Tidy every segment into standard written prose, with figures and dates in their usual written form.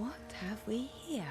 What have we here?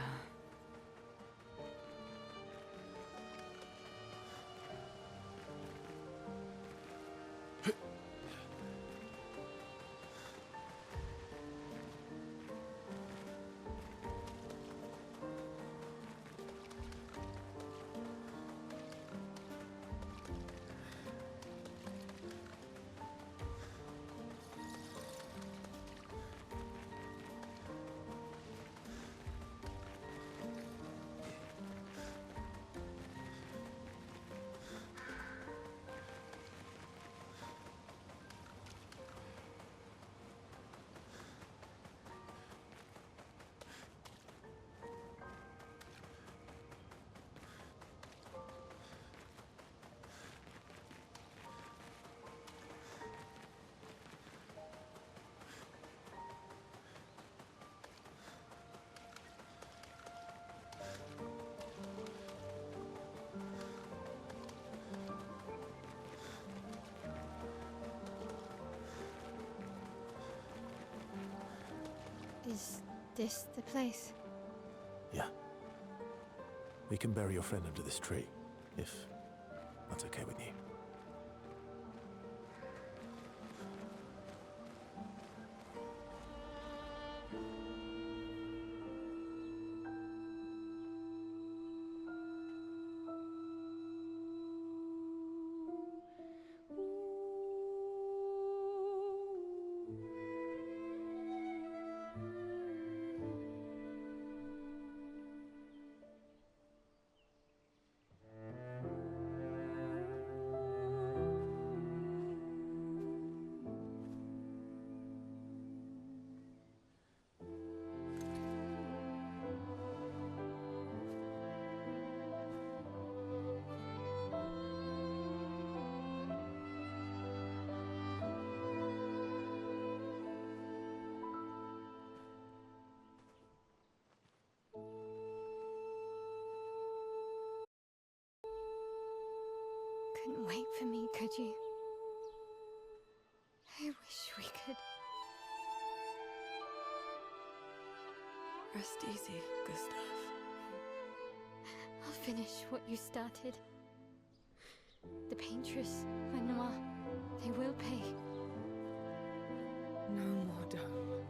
Is this the place? Yeah. We can bury your friend under this tree, if that's okay with you. Couldn't wait for me, could you? I wish we could. Rest easy, Gustav. I'll finish what you started. The Paintress, Manoir, they will pay. No more dome.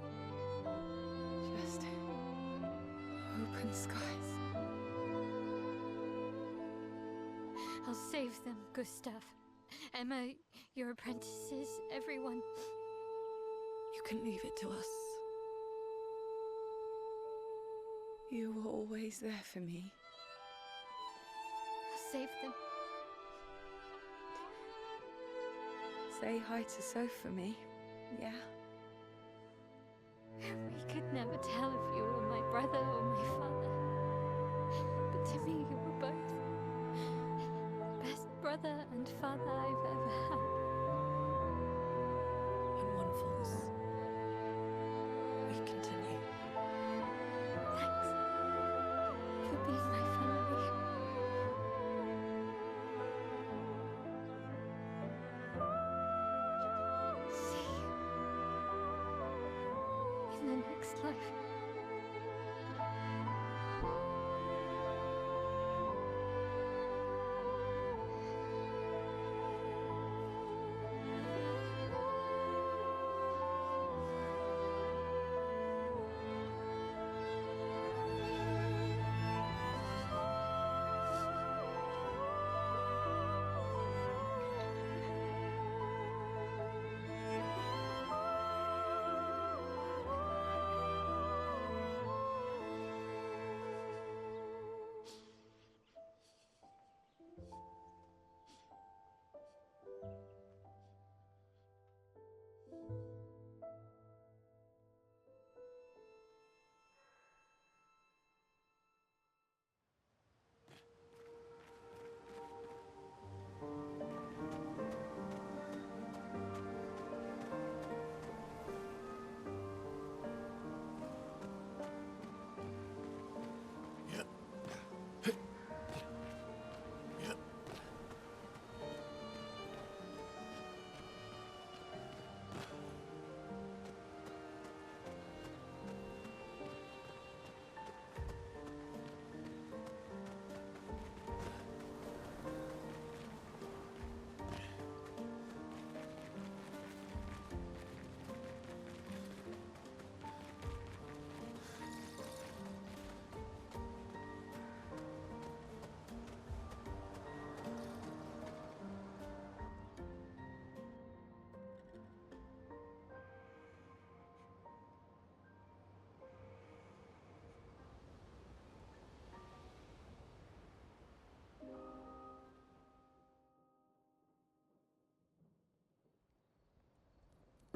Just open skies. I'll save them, Gustav. Emma, your apprentices, everyone. You can leave it to us. You were always there for me. I'll save them. Say hi to Soph for me, yeah? We could never tell if you were my brother or my father. But to me, you were both. Best brother and father I've ever had. When one falls, we continue. Thanks for being my family. See you in the next life.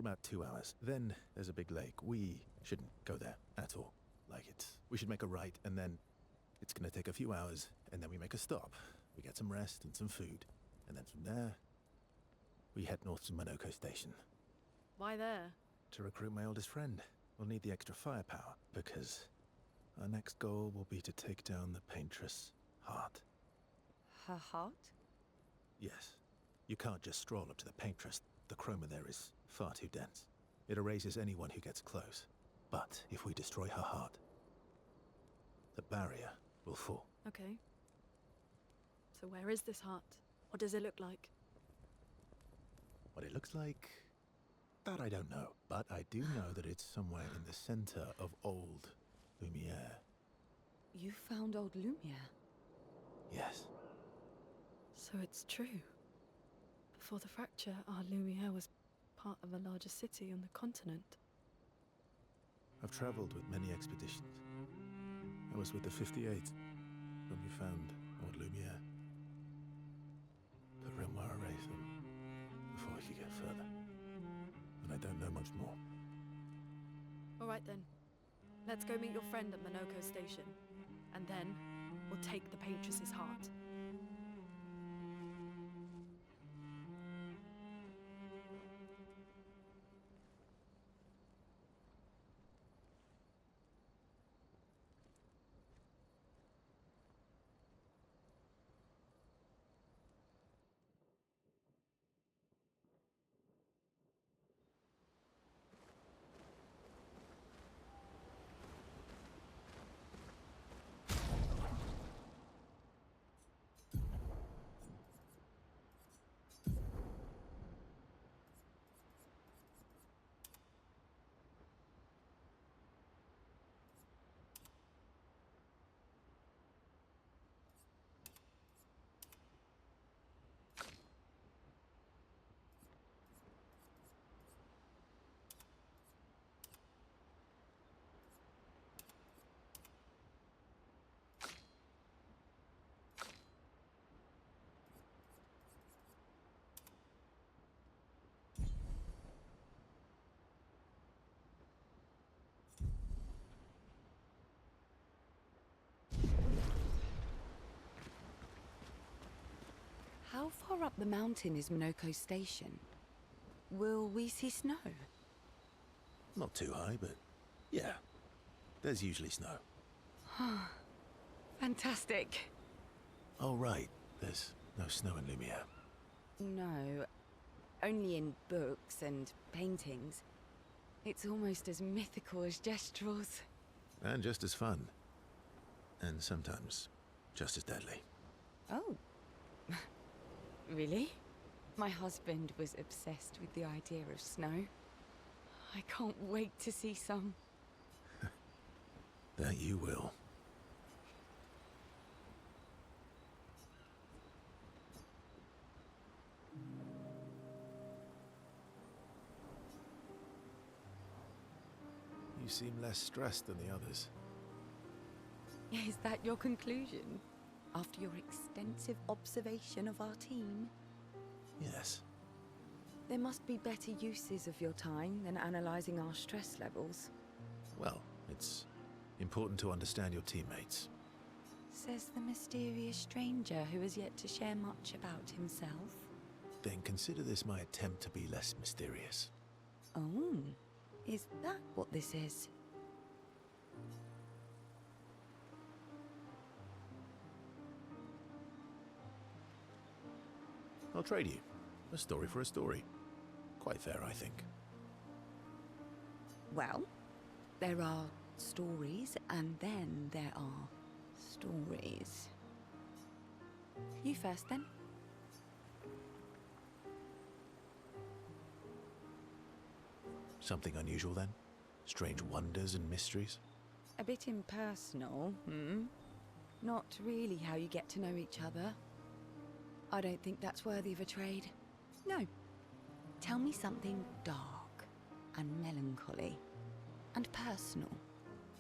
about 2 hours. Then there's a big lake. We shouldn't go there at all. We should make a right, and then it's gonna take a few hours, and then we make a stop. We get some rest and some food. And then from there, we head north to Monoko Station. Why there? To recruit my oldest friend. We'll need the extra firepower, because our next goal will be to take down the Paintress heart. Her heart? Yes. You can't just stroll up to the Paintress. The chroma there is far too dense. It erases anyone who gets close. But if we destroy her heart, the barrier will fall. Okay. So where is this heart? What does it look like? What it looks like, that I don't know. But I do know that it's somewhere in the center of old Lumiere. You found old Lumiere? Yes. So it's true. Before the fracture, our Lumiere was part of a larger city on the continent. I've traveled with many expeditions. I was with the 58th when we found old Lumiere. But Renoir erased them before we could get further. And I don't know much more. All right then. Let's go meet your friend at Monoko Station. And then, we'll take the Paintress's heart. How far up the mountain is Monoko Station? Will we see snow? Not too high, but yeah. There's usually snow. Fantastic. Oh, right. There's no snow in Lumiere. No, only in books and paintings. It's almost as mythical as Gestrels. And just as fun. And sometimes just as deadly. Oh. Really? My husband was obsessed with the idea of snow. I can't wait to see some. That you will. You seem less stressed than the others. Is that your conclusion? After your extensive observation of our team? Yes. There must be better uses of your time than analyzing our stress levels. Well, it's important to understand your teammates. Says the mysterious stranger who has yet to share much about himself. Then consider this my attempt to be less mysterious. Oh, is that what this is? I'll trade you. A story for a story. Quite fair, I think. Well, there are stories, and then there are stories. You first, then. Something unusual, then? Strange wonders and mysteries? A bit impersonal, Not really how you get to know each other. I don't think that's worthy of a trade. No. Tell me something dark and melancholy and personal.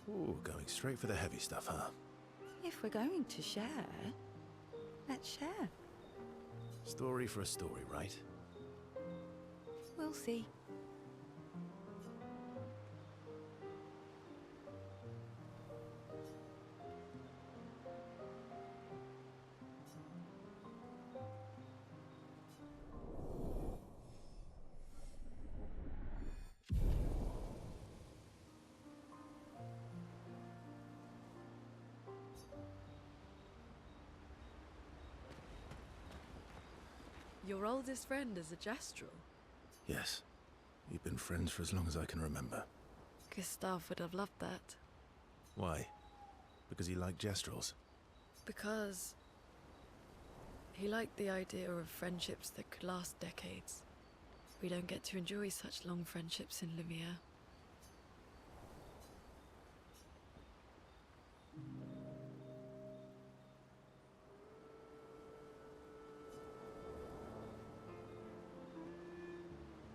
Ooh, going straight for the heavy stuff, huh? If we're going to share, let's share. Story for a story, right? We'll see. Your oldest friend is a Gestrel. Yes. We've been friends for as long as I can remember. Gustav would have loved that. Why? Because he liked Gestrels? Because he liked the idea of friendships that could last decades. We don't get to enjoy such long friendships in Lumiere.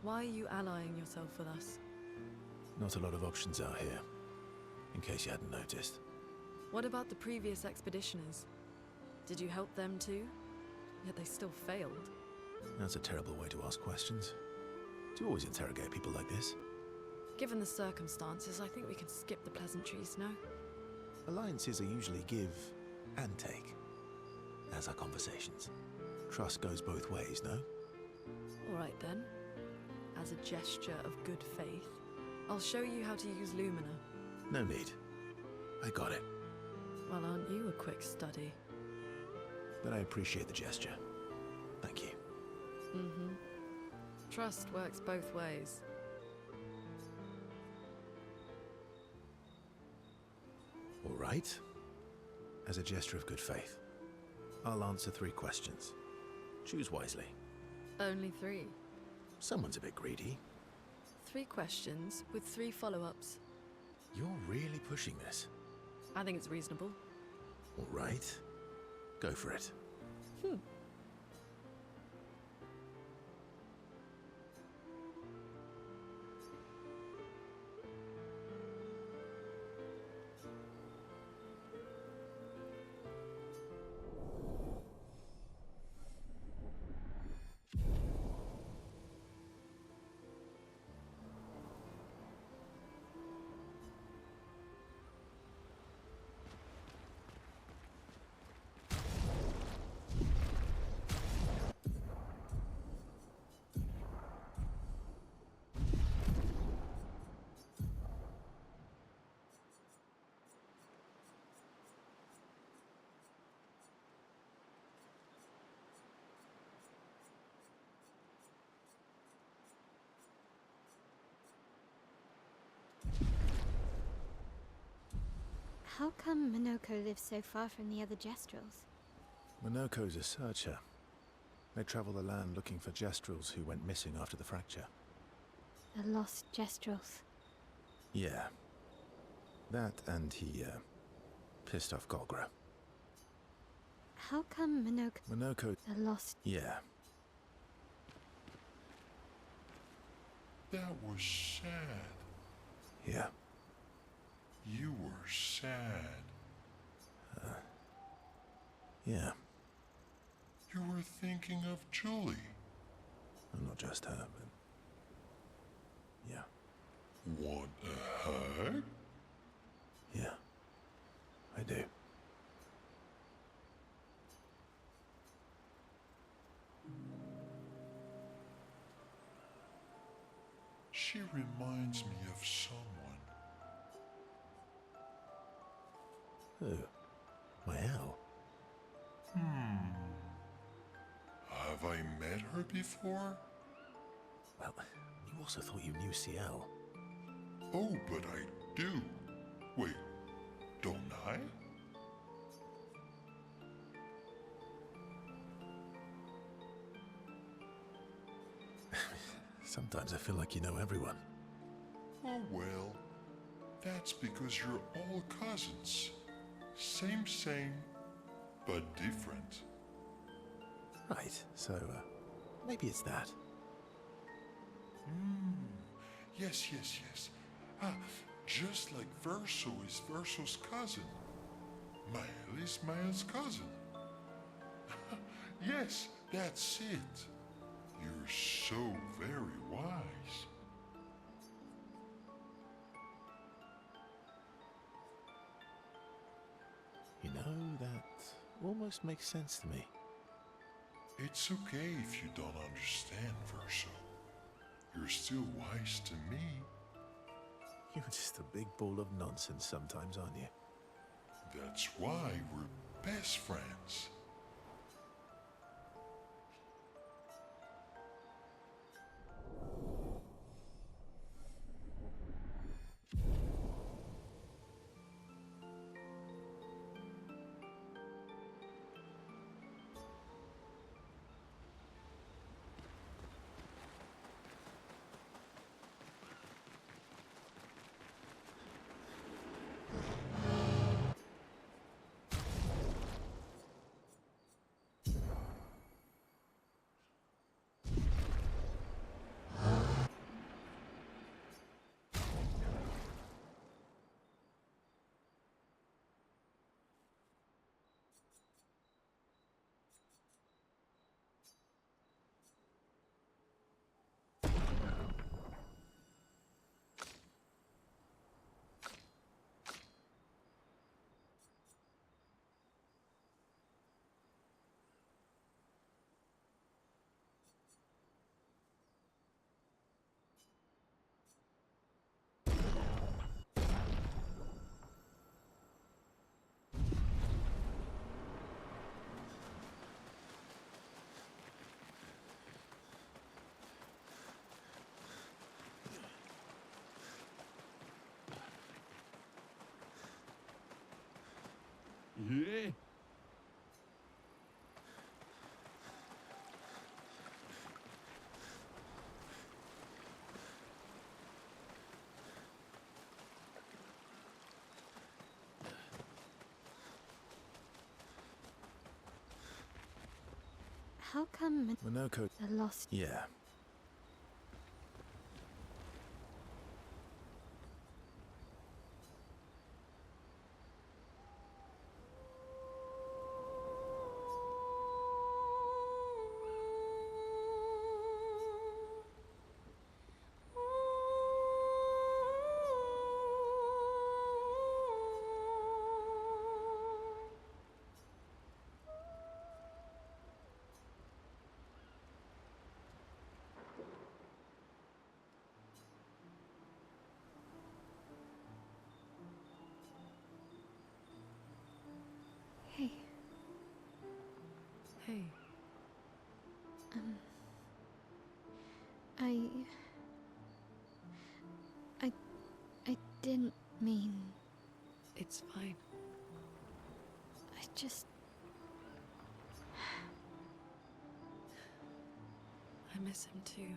Why are you allying yourself with us? Not a lot of options out here, in case you hadn't noticed. What about the previous expeditioners? Did you help them too? Yet they still failed. That's a terrible way to ask questions. Do you always interrogate people like this? Given the circumstances, I think we can skip the pleasantries, no? Alliances are usually give and take, as are conversations. Trust goes both ways, no? All right then. As a gesture of good faith, I'll show you how to use Lumina. No need. I got it. Well, aren't you a quick study? But I appreciate the gesture. Thank you. Mm-hmm. Trust works both ways. All right. As a gesture of good faith, I'll answer 3 questions. Choose wisely. Only 3. Someone's a bit greedy. 3 questions with 3 follow-ups. You're really pushing this. I think it's reasonable. All right. Go for it. How come Minoko lives so far from the other Gestrels? Monoko's a searcher. They travel the land looking for Gestrels who went missing after the fracture. The lost Gestrels. Yeah. That and he, pissed off Golgra. How come Monoko... the lost... Yeah. That was sad. Yeah. You were sad. Yeah. You were thinking of Julie. And not just her, but... Yeah. Want a hug? Yeah. I do. She reminds me of someone. Who? My owl? Have I met her before? Well, you also thought you knew CL. Oh, but I do. Wait, don't I? Sometimes I feel like you know everyone. Oh well, that's because you're all cousins. Same, but different. Right, so, maybe it's that. Yes. Ah, just like Verso is Verso's cousin. Mael is Mael's cousin. Yes, that's it. You're so very wise. You know, that almost makes sense to me. It's okay if you don't understand, Verso. You're still wise to me. You're just a big ball of nonsense sometimes, aren't you? That's why we're best friends. How come Monoko. the lost... Yeah. Hey, Hey, I didn't mean... it's fine. I just... I miss him too.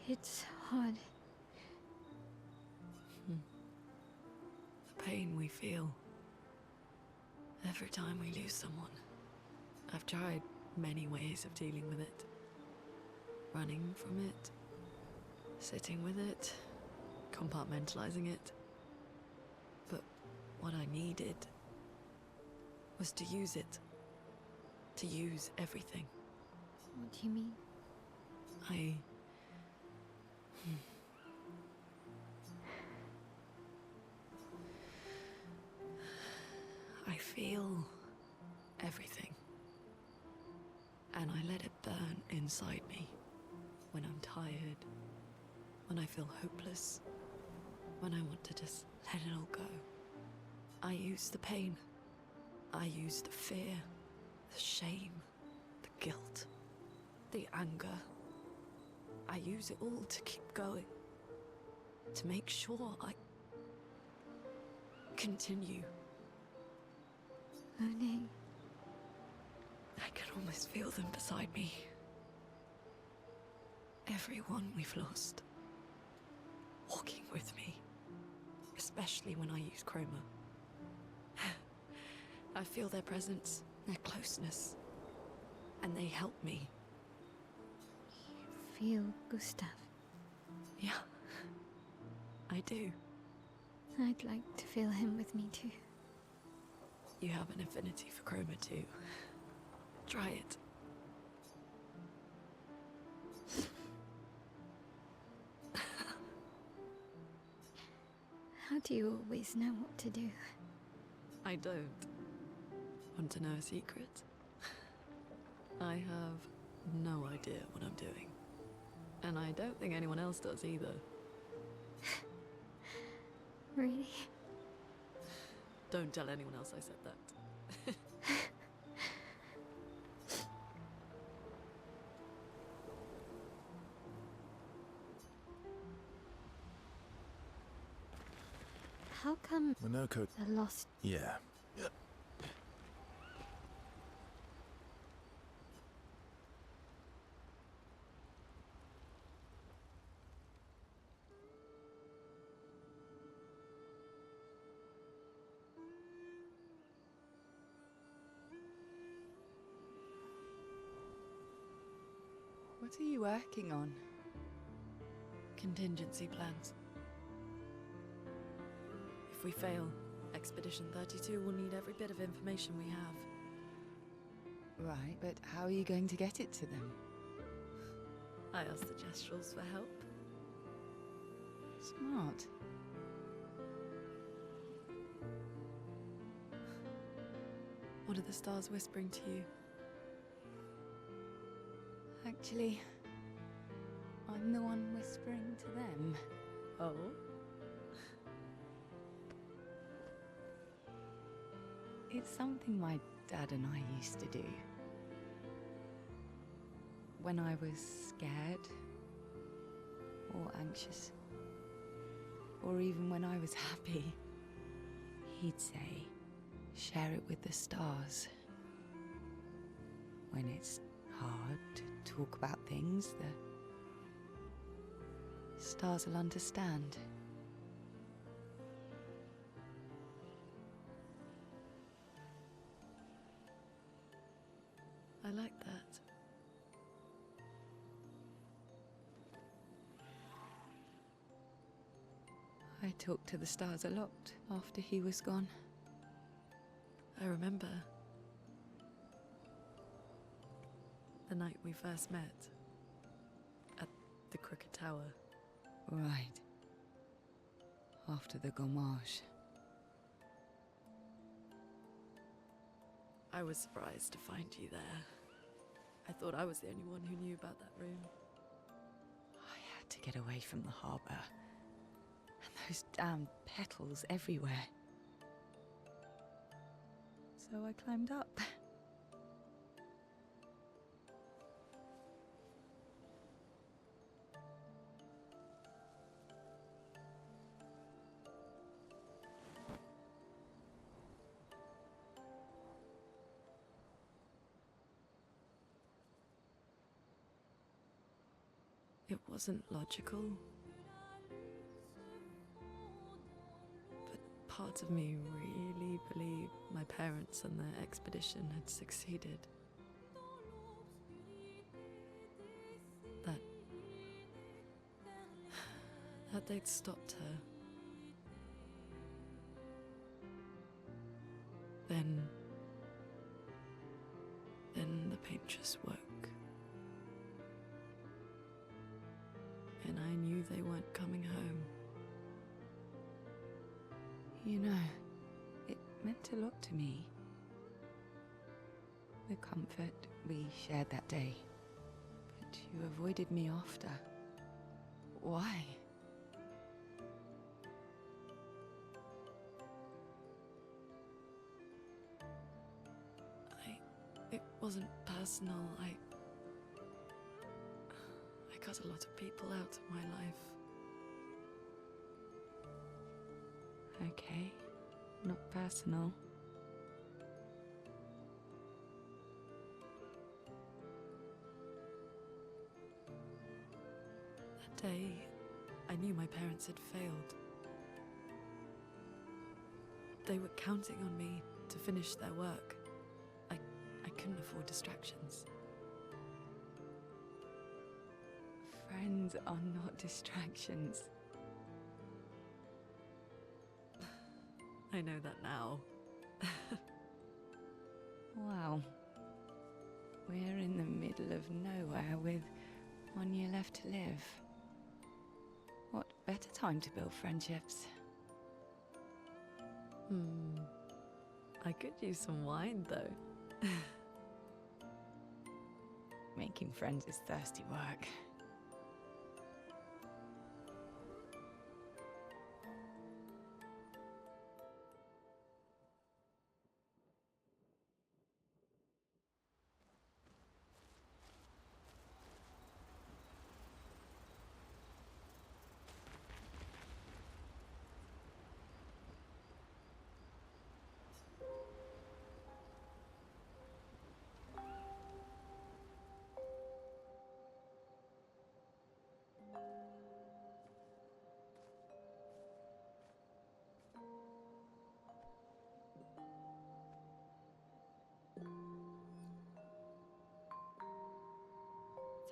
It's hard. The pain we feel every time we lose someone. I've tried many ways of dealing with it. Running from it, sitting with it, compartmentalizing it. But what I needed was to use it. To use everything. What do you mean? I feel everything. And I let it burn inside me. When I'm tired. When I feel hopeless. When I want to just let it all go. I use the pain. I use the fear. The shame. The guilt. The anger. I use it all to keep going. To make sure I continue. Monet. I can almost feel them beside me. Everyone we've lost. Walking with me. Especially when I use chroma. I feel their presence, their closeness. And they help me. You feel Gustav? Yeah. I do. I'd like to feel him with me too. You have an affinity for chroma too. Try it. How do you always know what to do? I don't. Want to know a secret? I have no idea what I'm doing. And I don't think anyone else does either. Really? Don't tell anyone else I said that. How come Monoko. the lost... Yeah. What are you working on? Contingency plans. If we fail, Expedition 32 will need every bit of information we have. Right, but how are you going to get it to them? I asked the Gestrals for help. Smart. What are the stars whispering to you? Actually, I'm the one whispering to them. Oh? It's something my dad and I used to do. When I was scared, or anxious, or even when I was happy, he'd say, share it with the stars. When it's hard to talk about things, the stars will understand. talked to the stars a lot after he was gone. I remember the night we first met at the Crooked Tower. Right. After the gommage. I was surprised to find you there. I thought I was the only one who knew about that room. I had to get away from the harbour. And those damn petals everywhere. So I climbed up. It wasn't logical, but parts of me really believed my parents and their expedition had succeeded. That they'd stopped her. Then the Paintress woke. And I knew they weren't coming home. You know, it meant a lot to me. The comfort we shared that day. But you avoided me after. Why? It wasn't personal. I cut a lot of people out of my life. Okay, not personal. That day, I knew my parents had failed. They were counting on me to finish their work. I couldn't afford distractions. Friends are not distractions. I know that now. Wow. We're in the middle of nowhere with 1 year left to live. What better time to build friendships? I could use some wine, though. Making friends is thirsty work.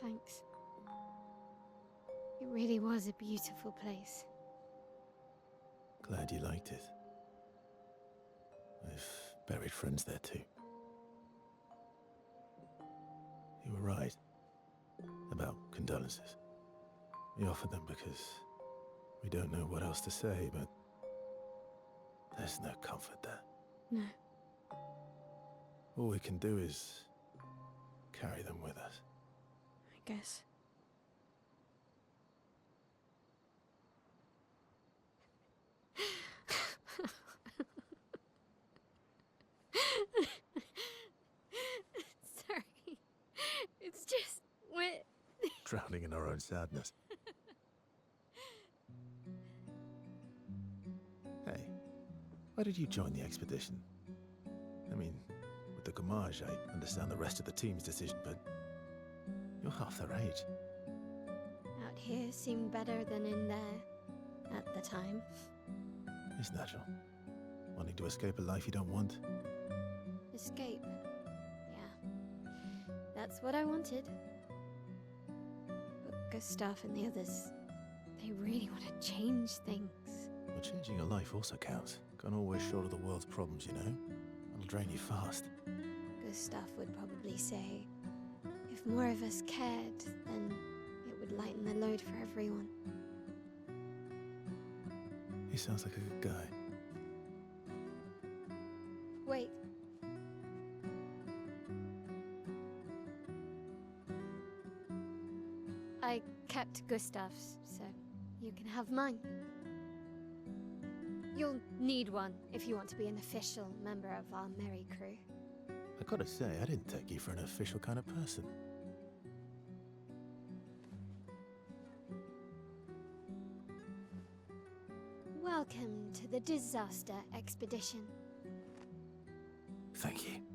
Thanks. It really was a beautiful place. Glad you liked it. I've buried friends there too. You were right about condolences. We offered them because we don't know what else to say, but there's no comfort there. No. All we can do is carry them with us. I guess. Sorry. It's just wet. Drowning in our own sadness. Hey, why did you join the expedition? I mean, with the gommage, I understand the rest of the team's decision, but you're half their age. Out here seemed better than in there at the time. It's natural. Wanting to escape a life you don't want. Escape. Yeah. That's what I wanted. But Gustav and the others, they really want to change things. What But changing your life also counts. Can't always shoulder the world's problems, you know? It'll drain you fast. Gustav would probably say, if more of us cared, then it would lighten the load for everyone. He sounds like a good guy. Wait. I kept Gustav's, so you can have mine. You'll need one if you want to be an official member of our merry crew. I gotta say, I didn't take you for an official kind of person. Welcome to the disaster expedition. Thank you.